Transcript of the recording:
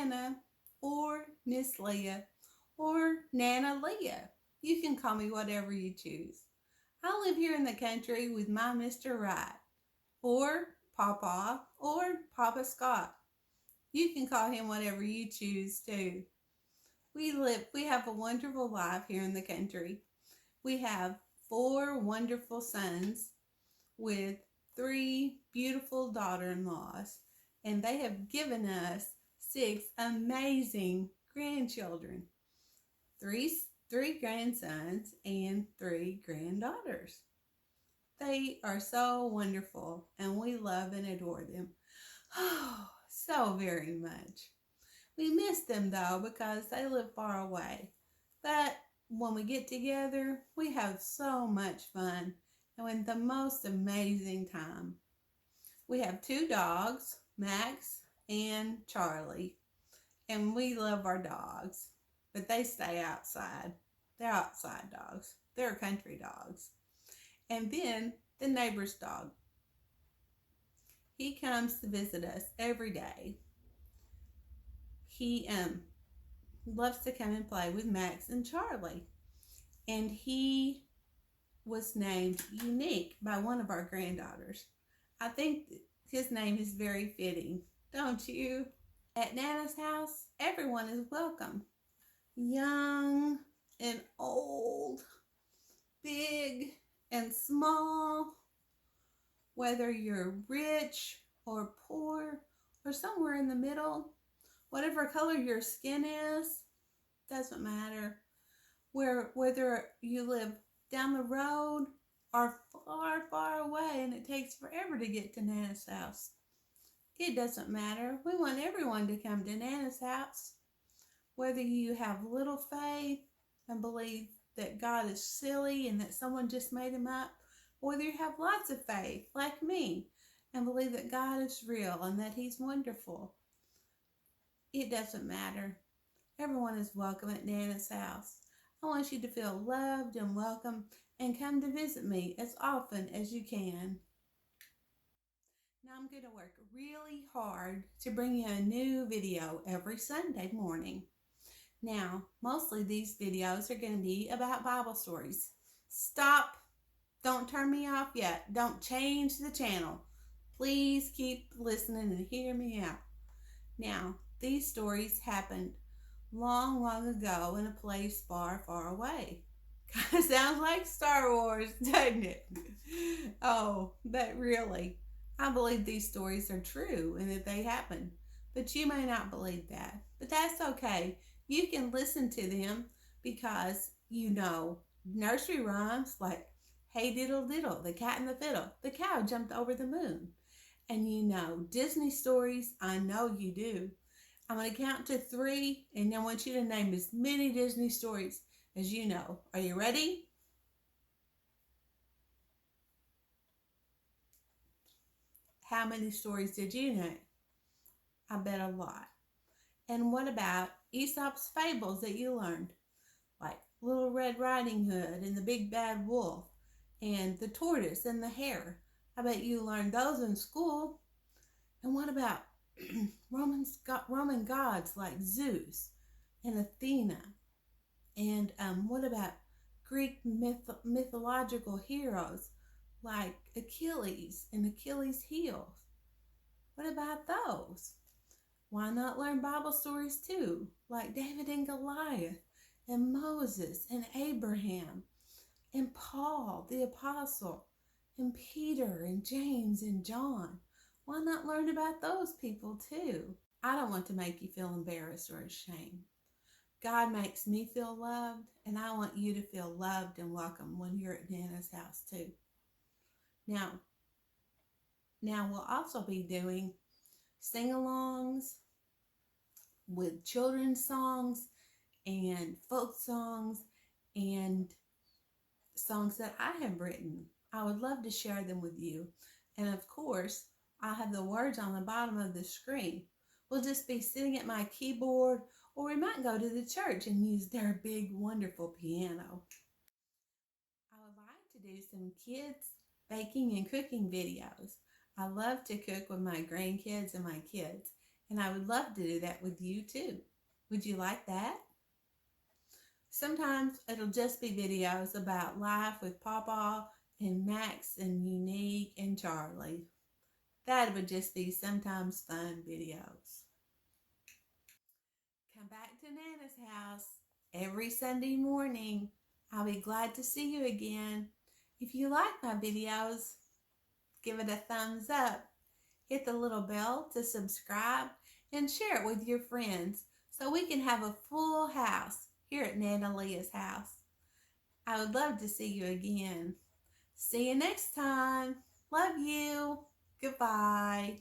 Nana or Miss Leah or Nana Leah. You can call me whatever you choose. I live here in the country with my Mr. Right, or Papa, or Papa Scott. You can call him whatever you choose too. We have a wonderful life here in the country. We have four wonderful sons with three beautiful daughter-in-laws, and they have given us six amazing grandchildren. Three three grandsons and three granddaughters. They are so wonderful, and we love and adore them. Oh, so very much. We miss them though because they live far away. But when we get together, we have so much fun and with the most amazing time. We have two dogs, Max and Charlie, and we love our dogs, but they stay outside. They're outside dogs. They're country dogs. And then the neighbor's dog. He comes to visit us every day. He loves to come and play with Max and Charlie. And he was named Unique by one of our granddaughters. I think his name is very fitting, don't you? At Nana's house, everyone is welcome. Young and old, big and small, whether you're rich or poor or somewhere in the middle, whatever color your skin is, doesn't matter. Whether you live down the road or far, far away and it takes forever to get to Nana's house, it doesn't matter. We want everyone to come to Nana's house. Whether you have little faith and believe that God is silly and that someone just made him up, whether you have lots of faith, like me, and believe that God is real and that he's wonderful, it doesn't matter. Everyone is welcome at Nana's house. I want you to feel loved and welcome and come to visit me as often as you can. Now I'm going to work really hard to bring you a new video every Sunday morning. Now, mostly these videos are going to be about Bible stories. Stop. Don't turn me off yet. Don't change the channel. Please keep listening and hear me out. Now, these stories happened long, long ago in a place far, far away. Kind of sounds like Star Wars, doesn't it? Oh, but really, I believe these stories are true and that they happened. But you may not believe that. But that's okay. You can listen to them because you know nursery rhymes like Hey Diddle Diddle, the cat and the fiddle, the cow jumped over the moon. And you know Disney stories, I know you do. I'm going to count to three, and I want you to name as many Disney stories as you know. Are you ready? How many stories did you know? I bet a lot. And what about Aesop's fables that you learned? Like Little Red Riding Hood and the Big Bad Wolf and the Tortoise and the Hare. I bet you learned those in school. And what about Roman gods like Zeus and Athena? And what about Greek mythological heroes like Achilles and Achilles' heels? What about those? Why not learn Bible stories too, like David and Goliath and Moses and Abraham and Paul the apostle and Peter and James and John? Why not learn about those people too? I don't want to make you feel embarrassed or ashamed. God makes me feel loved, and I want you to feel loved and welcome when you're at Nana's house too. Now we'll also be doing sing-alongs with children's songs and folk songs and songs that I have written. I would love to share them with you. And of course, I'll have the words on the bottom of the screen. We'll just be sitting at my keyboard, or we might go to the church and use their big, wonderful piano. I would like to do some kids baking and cooking videos. I love to cook with my grandkids and my kids. And I would love to do that with you too. Would you like that? Sometimes it'll just be videos about life with Papa and Max and Unique and Charlie. That would just be sometimes fun videos. Come back to Nana's house every Sunday morning. I'll be glad to see you again. If you like my videos, give it a thumbs up. Hit the little bell to subscribe and share it with your friends so we can have a full house here at Nana Leah's house. I would love to see you again. See you next time. Love you. Goodbye.